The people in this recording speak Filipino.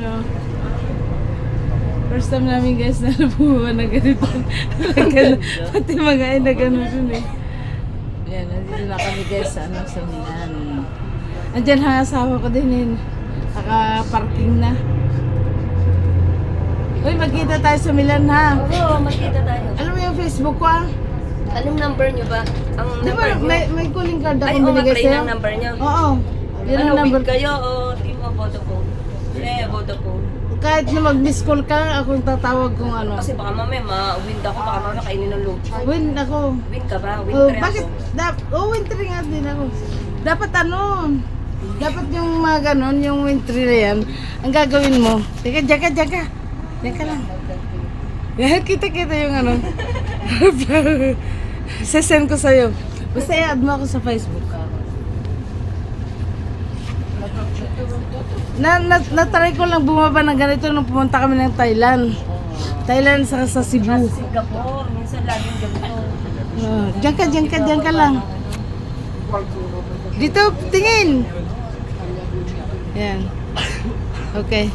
no. First time namin guys na nabuhuan na ganito. Pati mga ay na gano'n dun eh. Yan, nandito na kami guys sa Milan. Andyan ang asawa ko din eh. Naka-parking na. Uy, magkita tayo sa Milan ha. Oo, magkita tayo. Alam mo yung Facebook ko ah? Anong number nyo ba? Ang Di ba, number nyo? may calling card Ay, akong oo, binigay mag-play sa'yo? ng number nyo. Oo. Yan Ano, ang number. Win kayo o team o Vodafone? Vodafone. Kahit na mag-miss call ka, akong tatawag kung ano. Kasi baka mamaya ma-win ako, baka mamaya kainin ng load. Win ako. Win ka ba? Win Oh, 3 bakit? ako. Wintry nga din ako. Dapat ano, dapat yung mga ganon, yung wintry na yan, ang gagawin mo. Teka, jaga. Teka lang. Yan, kita yung ano. Sesend ko sa'yo. Basta i-add mo ako sa Facebook. Na-try ko lang bumaba ng ganito nung pumunta kami ng Thailand. Thailand sa Cebu. Singapore, minsan laging ganito. Diyan ka lang. Dito, tingin. Yan. Okay.